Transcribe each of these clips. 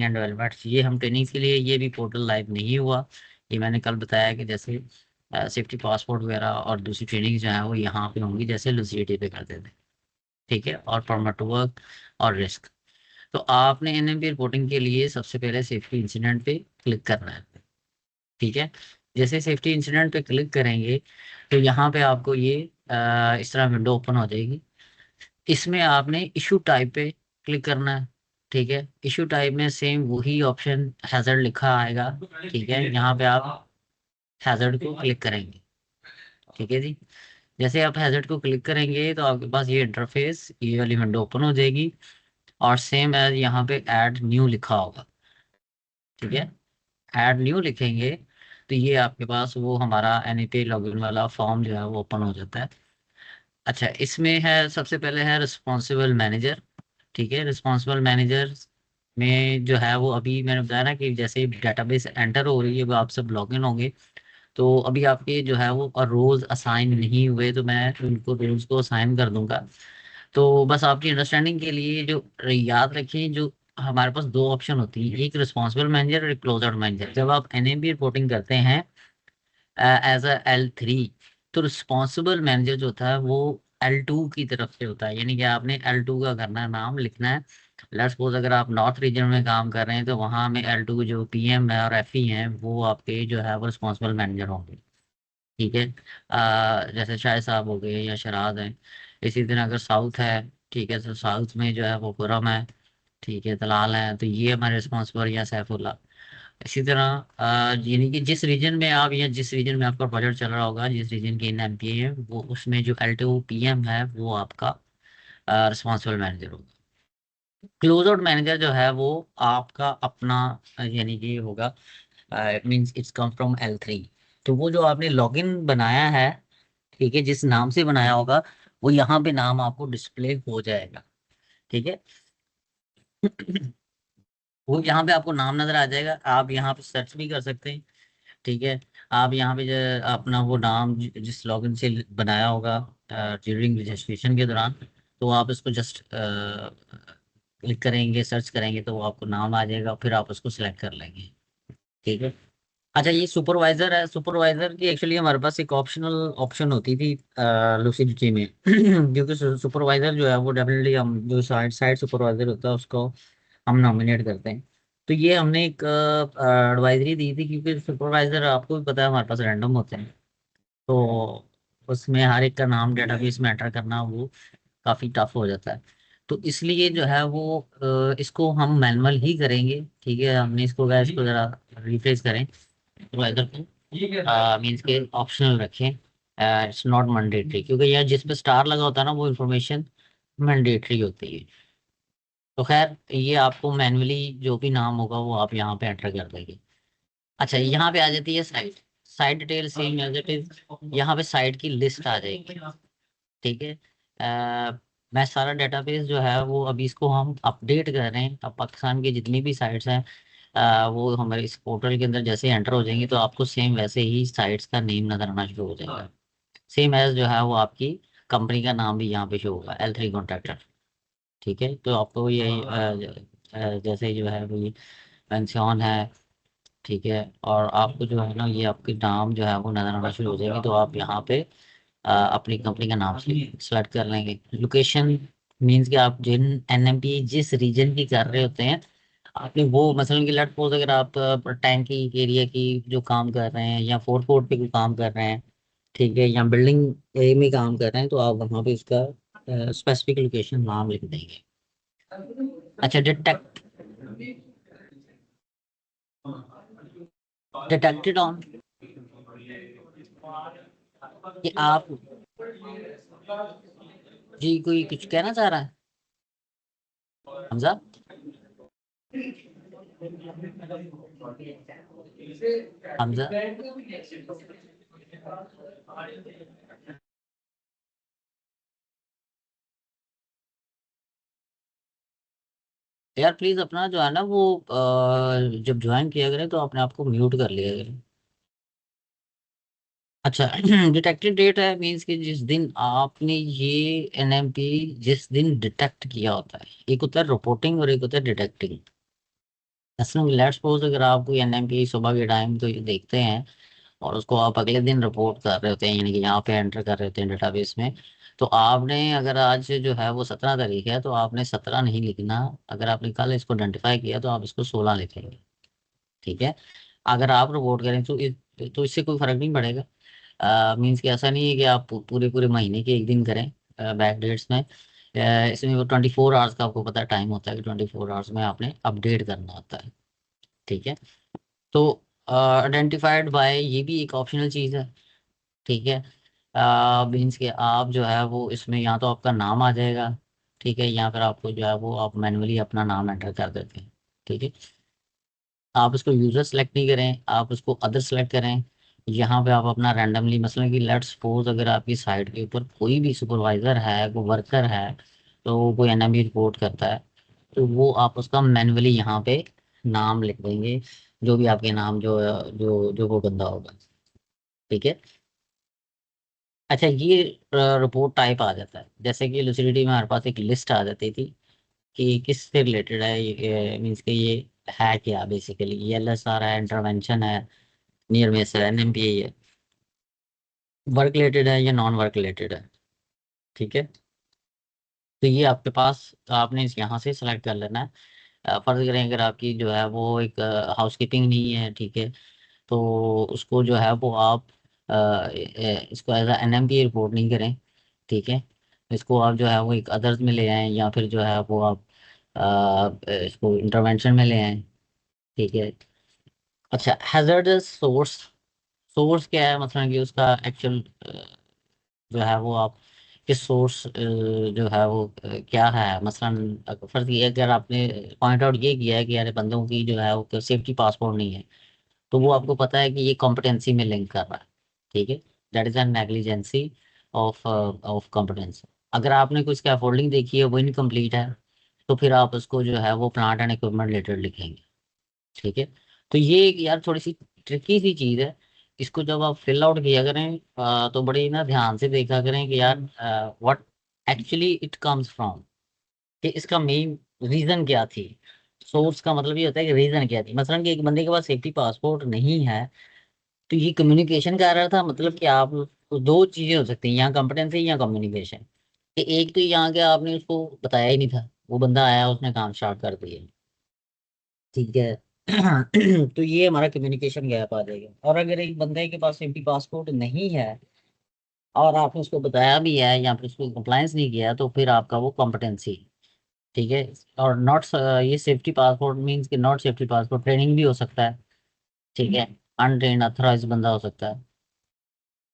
And development ये हम training के लिए, ये भी पोर्टल लाइव नहीं हुआ। ये मैंने कल बताया कि जैसे सेफ्टी पासपोर्ट वगैरह और दूसरी ट्रेनिंग जो है वो यहाँ पे होंगी, जैसे लुसिडिटी पे करते थे। ठीक है, और परमिट टू वर्क और रिस्क। तो आपने एनएमपी रिपोर्टिंग के लिए सबसे पहले सेफ्टी इंसिडेंट पे क्लिक करना है। ठीक है, जैसे सेफ्टी इंसिडेंट पे क्लिक करेंगे तो यहाँ पे आपको ये इस तरह विंडो ओपन हो जाएगी। इसमें आपने इशू टाइप पे क्लिक करना है। ठीक है, इशू टाइप में सेम वही ऑप्शन हैजर्ड लिखा आएगा। ठीक है, यहाँ पे आप हैजर्ड को क्लिक करेंगे। ठीक है जी, जैसे आप हैजर्ड को क्लिक करेंगे तो आपके पास ये इंटरफेस, ये वाली विंडो ओपन हो जाएगी। और सेम एज यहाँ पे ऐड न्यू लिखा होगा। ठीक है, ऐड न्यू लिखेंगे तो ये आपके पास वो हमारा एनईपी लॉगिन वाला फॉर्म जो है वो ओपन हो जाता है। अच्छा, इसमें है सबसे पहले है रिस्पॉन्सिबल मैनेजर। ठीक है, रिस्पॉन्सिबल मैनेजर में जो है वो अभी मैंने बताया ना कि जैसे डेटाबेस एंटर हो रही है वो आप सब लॉगिन होंगे। तो अभी आपके जो है वो रोज असाइन नहीं हुए, तो मैं उनको रोज को असाइन कर दूंगा। तो बस आपकी अंडरस्टैंडिंग के लिए जो याद रखें, जो हमारे पास दो ऑप्शन होती है, एक रिस्पॉन्सिबल मैनेजर और एक क्लोजर मैनेजर। जब आप एनएमबी रिपोर्टिंग करते हैं एज अ L3, तो रिस्पॉन्सिबल मैनेजर जो होता है वो L2 की तरफ से होता है। यानी कि आपने L2 का करना है, नाम लिखना है। लेट्स सपोज अगर आप नॉर्थ रीजन में काम कर रहे हैं तो वहाँ में L2 जो PM है और FE हैं वो आपके जो है वो रिस्पॉन्सिबल मैनेजर होंगे। ठीक है, जैसे शाह साहब हो गए या शराद हैं। इसी तरह अगर साउथ है, ठीक है, तो साउथ में जो है वो खुरम है। ठीक है, दलाल है, तो ये हमारे रिस्पॉन्सिबल या सैफुल्ला। इसी तरह यानी कि जिस रीजन में आप या जिस रीजन में आपका प्रोजेक्ट चल रहा होगा, जिस रीजन की NMPA है, वो उसमें जो L2 PM है वो आपका रिस्पॉन्सिबल मैनेजर होगा। क्लोज आउट मैनेजर जो है वो आपका अपना यानी कि होगा। It means it's come from L3। तो वो जो आपने लॉगिन बनाया है, ठीक है, जिस नाम से बनाया होगा वो यहाँ पे नाम आपको डिस्प्ले हो जाएगा। ठीक है, वो यहाँ पे आपको नाम नजर आ जाएगा, आप यहाँ पे सर्च भी कर सकते हैं। ठीक है, आप यहाँ पे जो अपना वो नाम जिस लॉगिन से बनाया होगा ड्यूरिंग रजिस्ट्रेशन के दौरान, तो आप इसको जस्ट क्लिक करेंगे, सर्च करेंगे तो वो आपको नाम आ जाएगा, फिर आप उसको सिलेक्ट कर लेंगे। ठीक है, अच्छा, ये सुपरवाइजर है। सुपरवाइजर की एक्चुअली हमारे पास एक ऑप्शनल ऑप्शन होती थी लूसिडिटी में क्योंकि सुपरवाइजर जो है वो डेफिनेटली हम जो साइड साइड सुपरवाइजर होता है उसको हम नॉमिनेट करते हैं। तो ये हमने एक एडवाइजरी दी थी, क्योंकि सुपरवाइजर आपको भी पता है हमारे पास रैंडम होते हैं। तो उसमें हर एक का नाम डेटाबेस में एंटर करना वो काफ़ी टफ हो जाता है। तो इसलिए जो है वो इसको हम मैनुअल ही करेंगे। ठीक है, हमने इसको गैस को जरा रिफ्रेश करें सुपरवाइजर को, मीन्स के ऑप्शनल रखें। इट्स नॉट मैंडेटरी, क्योंकि यार जिस पे स्टार लगा होता है ना वो इन्फॉर्मेशन मैंडेटरी होती है। तो खैर ये आपको मैन्युअली जो भी नाम होगा वो आप यहाँ पे एंटर कर देंगे। अच्छा, यहाँ पे आ जाती है site. Site detail same as it is, यहाँ पे साइट की लिस्ट आ जाएगी। ठीक है, मैं सारा डेटाबेस जो है वो अभी इसको हम अपडेट कर रहे हैं। अब पाकिस्तान की जितनी भी साइट्स हैं वो हमारे इस पोर्टल के अंदर जैसे एंटर हो जाएंगी तो आपको सेम वैसे ही साइट्स का नेम नजर आना शुरू हो जाएगा। सेम एज जो है वो आपकी कंपनी का नाम भी यहाँ पे शो होगा, L3 कॉन्ट्रैक्टर। ठीक है, तो आपको ये जैसे जो है वो ये पेंसियन है। ठीक है, और आपको जो है ना ये आपके नाम जो है वो नजर आना शुरू हो जाएंगे, तो आप यहाँ पे अपनी कंपनी का नाम सेलेक्ट कर लेंगे। लोकेशन मींस कि आप जिन NMP जिस रीजन की कर रहे होते हैं, आपने वो मसलन की लेट सपोज अगर आप टैंकी एरिया की जो काम कर रहे हैं या फोर कोर्ट पे कोई काम कर रहे हैं, ठीक है, या बिल्डिंग एरिया में काम कर रहे हैं, तो आप वहाँ पे उसका स्पेसिफिक लोकेशन नाम लिख देंगे। अच्छा, डिटेक्टेड ऑन, कि आप जी कोई कुछ कहना चाह रहा है हमजा? हमजा, यार प्लीज अपना जो है ना वो जब ज्वाइन किया करें तो अपने आप को म्यूट कर लिया करें। अच्छा डिटेक्टेड डेट है, मीन्स कि जिस दिन आपने ये NMP जिस दिन डिटेक्ट किया होता है, एक होता है रिपोर्टिंग और एक होता है डिटेक्टिंग। असल में लेट्स सपोज अगर आप कोई एनएमपी सुबह के टाइम तो ये देखते हैं और उसको आप अगले दिन रिपोर्ट कर रहे होते हैं, यानी कि यहाँ पे एंटर कर रहे होते हैं डेटाबेस में, तो आपने अगर आज जो है वो 17 तारीख है तो आपने 17 नहीं लिखना। अगर आपने कल इसको आइडेंटिफाई किया तो आप इसको 16 लिखेंगे। ठीक है। अगर आप रिपोर्ट करें तो इससे कोई फर्क नहीं पड़ेगा। मीन्स कि ऐसा नहीं है कि आप पूरे पूरे महीने के एक दिन करें बैक डेट्स में। इसमें वो 24 आवर्स का आपको पता टाइम होता है कि 24 आवर्स में आपने अपडेट करना होता है। ठीक है। तो आइडेंटिफाइड बाय ये भी एक ऑप्शनल चीज़ है। ठीक है। मीन्स कि आप जो है वो इसमें या तो आपका नाम आ जाएगा, ठीक है, या फिर आपको जो है वो आप मैनुअली अपना नाम एंटर कर देते हैं। ठीक है। आप उसको यूज़र सेलेक्ट नहीं करें, आप उसको अदर सेलेक्ट करें। यहाँ पे आप अपना रैंडमली, मसलन कि लेट्स सपोज अगर आपकी साइट के ऊपर कोई भी सुपरवाइजर है, कोई वर्कर है, तो कोई एनएमबी रिपोर्ट करता है, तो वो आप उसका मैनुअली यहाँ पे नाम लिख देंगे, जो भी आपके नाम जो जो जो वो बंदा होगा। ठीक है। अच्छा, ये रिपोर्ट टाइप आ जाता है, जैसे कि लुसिडिटी में हमारे पास एक लिस्ट आ जाती थी कि किससे रिलेटेड है ये, मीन्स कि ये है क्या, बेसिकली ये एलएसआर है, इंटरवेंशन है, नियर मिस है, एनएमपीए है, वर्क रिलेटेड है या नॉन वर्क रिलेटेड है। ठीक है। तो ये आपके पास, तो आपने इस यहाँ से सेलेक्ट कर लेना है। फर्ज करें अगर आपकी जो है वो एक हाउसकीपिंग नहीं है, ठीक है, तो उसको जो है वो आप इसको एज एनएमपीए रिपोर्ट नहीं करें। ठीक है। इसको आप जो है वो एक अदर्स में ले आएँ, या फिर जो है वो आप इसको इंटरवेंशन में ले आएँ। ठीक है। अच्छा, हैजर्डस सोर्स, सोर्स क्या है, मतलब कि उसका एक्चुअल जो है वो आप किस सोर्स जो है वो क्या है, मसलन फर्ज ये अगर आपने पॉइंट आउट ये किया है कि यार बंदों की जो है वो सेफ्टी पासपोर्ट नहीं है, तो वो आपको पता है कि ये कॉम्पिटेंसी में लिंक कर रहा है। ठीक है। That is a negligence of competence. अगर आपने कोई स्कैफोल्डिंग देखी है वो इनकम्प्लीट है, तो फिर आप उसको जो है वो प्लांट एंड इक्विपमेंट रिलेटेड लिखेंगे। ठीक है। तो ये एक यार थोड़ी सी ट्रिकी सी चीज है। इसको जब आप फिल आउट किया करें तो बड़ी ना ध्यान से देखा करें कि यार what actually it comes from, कि इसका मेन रीजन क्या थी। सोर्स का मतलब ये होता है कि रीजन क्या थी, मसलन कि एक बंदे के पास सेफ्टी पासपोर्ट नहीं है, तो ये कम्युनिकेशन का रहा था, मतलब कि आप, दो चीजें हो सकती हैं, यहाँ कॉम्पिटेंसी या कम्युनिकेशन। कि एक तो यहाँ के आपने उसको बताया ही नहीं था, वो बंदा आया उसने काम स्टार्ट कर दिया। ठीक है। तो ये हमारा कम्युनिकेशन गैप आ जाएगा। और अगर एक बंदे के पास सेफ्टी पासपोर्ट नहीं है और आपने उसको बताया भी है या फिर उसको कंप्लायंस नहीं किया, तो फिर आपका वो कॉम्पिटेंसी। ठीक है। और नॉट, ये सेफ्टी पासपोर्ट मींस कि नॉट सेफ्टी पासपोर्ट, ट्रेनिंग भी हो सकता है। ठीक है। अनट्रेन अथोराइज बंदा हो सकता है।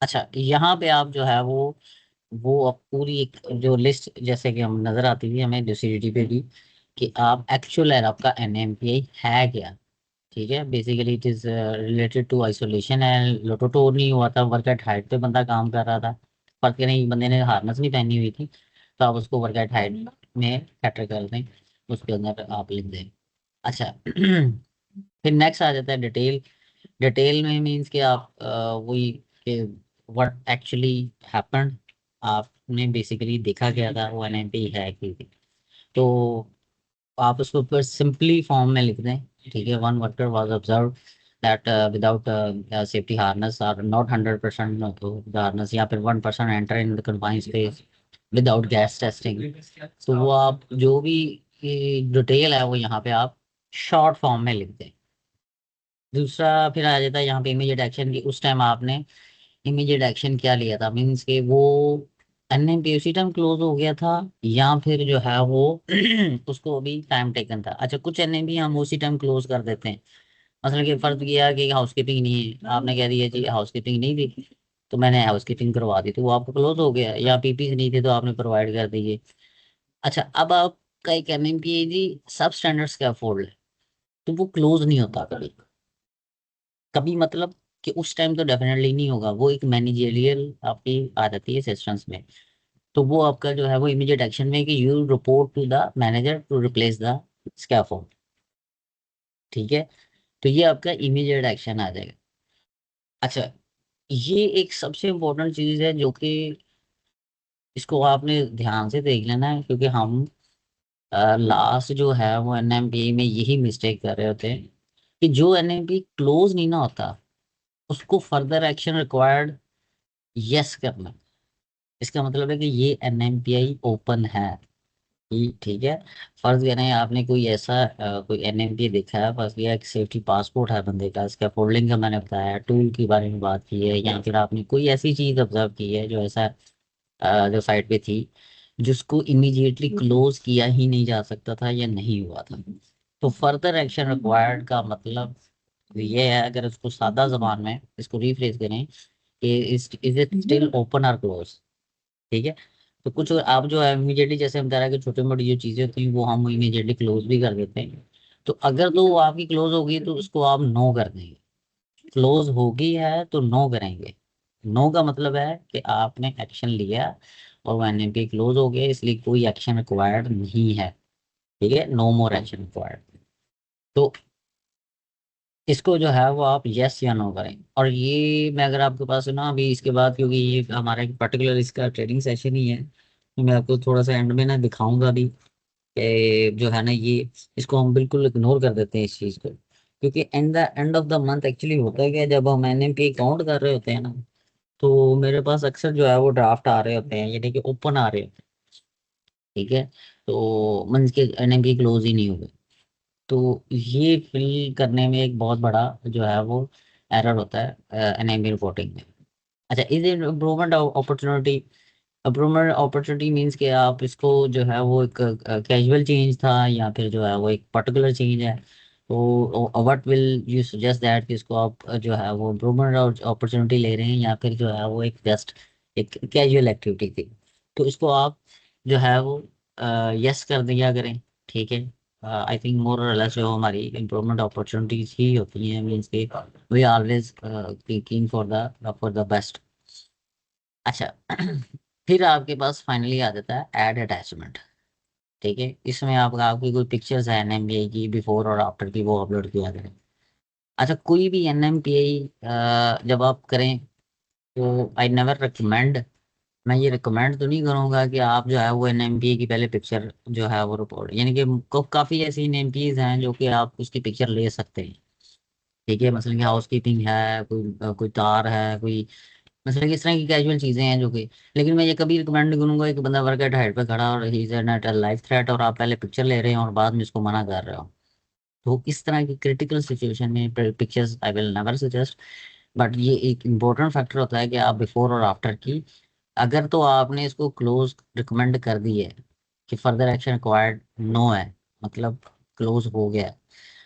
अच्छा, यहाँ पे आप जो है वो अब पूरी एक जो लिस्ट जैसे कि हम नजर आती थी हमें ड्यूसिडिटी पे भी, कि आप एक्चुअल है आपका एनएमपीआई है क्या। ठीक है। Basically it is related to isolation है, लोटोटो नहीं हुआ था, वर्क एट हाइट पे बंदा काम कर रहा था, पर क्या नहीं बंदे ने हार्नेस नहीं पहनी हुई थी, तो आप उसको वर्क एट हाइट में कैटर कर दें, उसके अंदर आप लिख दें। अच्छा। फिर नेक्स्ट आ जाता है डिटेल। डिटेल में मीन्स कि आप वही कि व्हाट एक्चुअली हैपेंड, आपने बेसिकली देखा क्या था, वो एनएमपी है कि, तो आप उसको ऊपर सिंपली फॉर्म में लिख दें। ठीक है। One worker was observe that without safety harness or not 100% harness, या फिर 1% enter in the confined space without gas testing. तो वो आप जो भी डिटेल है वो यहाँ पे आप शॉर्ट फॉर्म में लिख दें। दूसरा फिर आ जाता है यहाँ पे इमीडिएट एक्शन की, उस टाइम आपने इमीडिएट एक्शन क्या लिया था, मीन्स के वो एनएमपी उसी टाइम क्लोज हो गया था, या फिर जो है वो उसको अभी टाइम टेकन था। अच्छा, कुछ एनएमपी हम उसी टाइम क्लोज कर देते हैं, मतलब कि फर्ज किया कि हाउसकीपिंग नहीं है, आपने कह दिया जी हाउसकीपिंग नहीं थी, तो मैंने हाउसकीपिंग करवा दी, तो वो आपको क्लोज हो गया, या पीपी नहीं थे तो आपने प्रोवाइड कर दिए। अच्छा, अब आपका एक एनएमपी है जी सब स्टैंडर्ड स्कैफोल्ड है, तो वो क्लोज नहीं होता कभी कभी, मतलब कि उस टाइम तो डेफिनेटली नहीं होगा, वो एक मैनेजेरियल आपकी आ जाती है सिस्टम्स में। तो वो आपका जो है वो इमीडिएट एक्शन में कि you report to the manager to replace the scaffold. ठीक है। तो ये आपका इमीडिएट एक्शन आ जाएगा। अच्छा, ये एक सबसे इम्पोर्टेंट चीज है जो कि इसको आपने ध्यान से देख लेना है, क्योंकि हम लास्ट जो है वो एनएमपी में यही मिस्टेक कर रहे होते हैं कि जो एनएमपी क्लोज नहीं ना होता उसको फर्दर एक्शन रिक्वायर्ड यस करना। इसका मतलब है कि ये एनएमपीआई ओपन है। ठीक है। फर्ज करें आपने कोई ऐसा कोई एनएमपी देखा है, बस ये एक सेफ्टी पासपोर्ट है बंदे का, इसका फोल्डिंग का मैंने बताया, टूल के बारे में बात की है, या फिर आपने कोई ऐसी चीज ऑब्जर्व की है जो ऐसा जो साइट पे थी जिसको इमीडिएटली क्लोज किया ही नहीं जा सकता था या नहीं हुआ था, तो फर्दर एक्शन रिक्वायर्ड का मतलब ये है, अगर इसको सादा जबान में इसको रिफ्रेज करें कि इज इट स्टिल ओपन और क्लोज। ठीक है। तो कुछ आप जो है इमीडिएटली, जैसे हम बता रहे हैं कि छोटी मोटी जो चीजें होती हैं वो हम इमीडिएटली क्लोज भी कर देते हैं, तो अगर तो वो आपकी क्लोज होगी तो उसको आप नो कर देंगे। क्लोज होगी है तो नो करेंगे। नो का मतलब है कि आपने एक्शन लिया और वो एनएमपी क्लोज हो गया, इसलिए कोई एक्शन रिक्वायर्ड नहीं है। ठीक है, नो मोर एक्शन रिक्वायर्ड। तो इसको जो है वो आप यस या नो करें। और ये मैं अगर आपके पास है ना अभी इसके बाद, क्योंकि ये हमारा एक पर्टिकुलर इसका ट्रेडिंग सेशन ही है, तो मैं आपको थोड़ा सा एंड में ना दिखाऊंगा भी कि जो है ना ये इसको हम बिल्कुल इग्नोर कर देते हैं इस चीज़ को, क्योंकि end of the month actually होता है कि जब हम एनएमपी काउंट कर रहे होते हैं ना, तो मेरे पास अक्सर जो है वो ड्राफ्ट आ रहे होते हैं, यानी कि ओपन आ रहे होते हैं। ठीक है। तो मंथ के एनएमपी क्लोज ही नहीं हुए, तो ये फिल करने में एक बहुत बड़ा जो है वो एरर होता है एनएमपी रिपोर्टिंग में। अच्छा, is improvement opportunity. Improvement opportunity means कि आप इसको जो है वो एक कैजुअल चेंज था या फिर जो है वो एक पर्टिकुलर चेंज है, तो what will you suggest that कि इसको आप जो है वो इम्प्रूवमेंट अपॉर्चुनिटी ले रहे हैं या फिर जो है वो एक जस्ट एक कैजुअल एक्टिविटी थी, तो इसको आप जो है वो यस कर दिया करें। ठीक है। आई थिंक मोर और लेस जो हमारी इम्प्रूवमेंट अपॉर्चुनिटीज ही होती हैं, मीन्स के वी आलवेज कीन फॉर द बेस्ट। अच्छा फिर आपके पास फाइनली आ जाता है ऐड अटैचमेंट। ठीक है, इसमें आपकी कोई पिक्चर्स है एनएमपीआई की बिफोर और आफ्टर की, वो अपलोड किया करें। अच्छा, कोई भी एनएमपीआई जब आप करें तो आई नेवर रिकमेंड, मैं ये रिकमेंड तो नहीं करूंगा कि आप जो है वो एनएमपीआई की पहले पिक्चर जो है वो रिपोर्ट, यानी कि काफ़ी ऐसी एनएमपीआईज हैं जो कि आप उसकी पिक्चर ले सकते हैं। ठीक है, मसलन कि हाउस कीपिंग है, कोई तार है, कोई मतलब कि इस तरह की कैजुअल चीजें हैं जो कि, लेकिन मैं ये कभी रिकमेंड नहीं करूंगा कि बंदा वर्क एट हाइट पे खड़ा और he is at life threat और आप पहले पिक्चर ले रहे हैं और बाद में इसको मना कर रहे हो। तो इस तरह की क्रिटिकल सिचुएशन में pictures I will never suggest. But ये एक इम्पोर्टेंट फैक्टर होता है कि आप बिफोर और आफ्टर की, अगर तो आपने इसको क्लोज रिकमेंड कर दी है कि फर्दर एक्शन रिक्वायर्ड नो है, मतलब क्लोज हो गया है,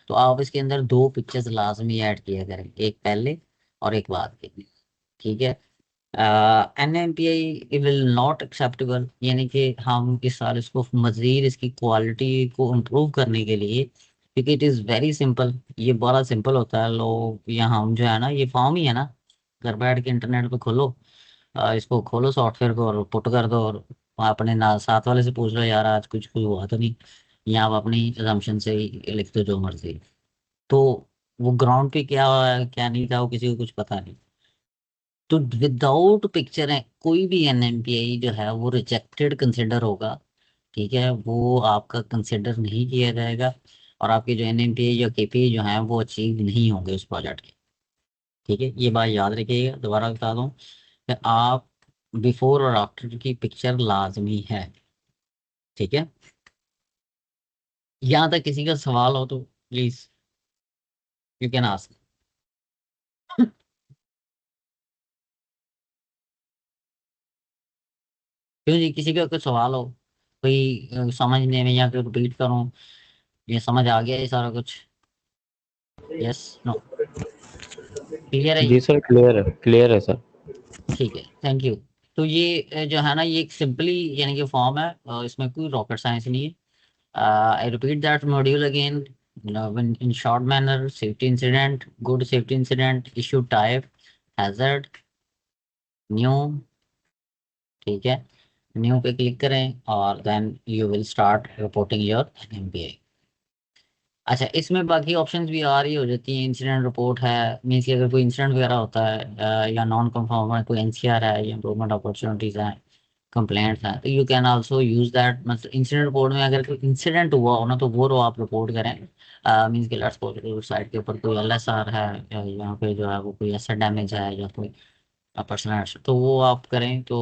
तो आप इसके अंदर दो पिक्चर्स लाजमी ऐड किया करें, एक पहले और एक बाद की। ठीक है। NMPI विल नॉट एक्सेप्टेबल, यानी कि हम इस साल इसको मजीद इसकी क्वालिटी को इम्प्रूव करने के लिए, क्योंकि इट इज़ वेरी सिंपल, ये बड़ा सिंपल होता है। लोग या हम जो है ना, ये फॉर्म ही है ना, घर बैठ के इंटरनेट पे खोलो, इसको खोलो सॉफ्टवेयर को और पुट कर दो, और अपने ना साथ वाले से पूछ लो यार आज कुछ कोई हुआ तो नहीं, या आप अपनी assumption से ही लिख दो जो मर्जी। तो वो ग्राउंड पे क्या हुआ है क्या नहीं था वो किसी को कुछ पता नहीं। तो विदाउट पिक्चर है कोई भी एनएमपीआई जो है वो रिजेक्टेड कंसिडर होगा। ठीक है, वो आपका कंसिडर नहीं किया जाएगा, और आपके जो एनएमपीआई या केपीआई जो है वो अचीव नहीं होंगे उस प्रोजेक्ट के। ठीक है, ये बात याद रखिएगा, दोबारा बता दूं कि आप बिफोर और आफ्टर की पिक्चर लाजमी है। ठीक है। यहाँ तक किसी का सवाल हो तो प्लीज यू कैन आस्क। क्यों जी, किसी का कोई सवाल हो, कोई समझने में या फिर रिपीट करूं, ये समझ आ गया ये सारा कुछ? यस, नो, क्लियर है जी ये? सर, क्लियर है सर। ठीक है, थैंक यू। तो ये जो है ना ये एक सिंपली यानी कि फॉर्म है, इसमें कोई रॉकेट साइंस नहीं है। I repeat that module again, in short manner: safety incident, good safety incident, issue type, hazard, new. ठीक है, न्यू पे क्लिक करें और then you will start reporting your NMPI. अच्छा, इसमें बाकी ऑप्शंस भी आ रही हो जाती हैं, इंसिडेंट रिपोर्ट है, मीन्स कि अगर कोई इंसिडेंट वगैरह होता है या नॉन कंफर्म है, कोई एनसीआर है या इम्प्रूवमेंट अपॉर्चुनिटीज हैं, कंप्लेंट्स हैं, तो you can also use that. मतलब इंसिडेंट रिपोर्ट में अगर कोई इंसिडेंट हुआ हो ना, तो वो आप रिपोर्ट करें। मीन्स कि लेट्स सपोज साइट के ऊपर कोई एलएसआर है, या यहाँ पे जो है वो कोई एसेट डैमेज है, या कोई पर्सनल, तो वो आप करें तो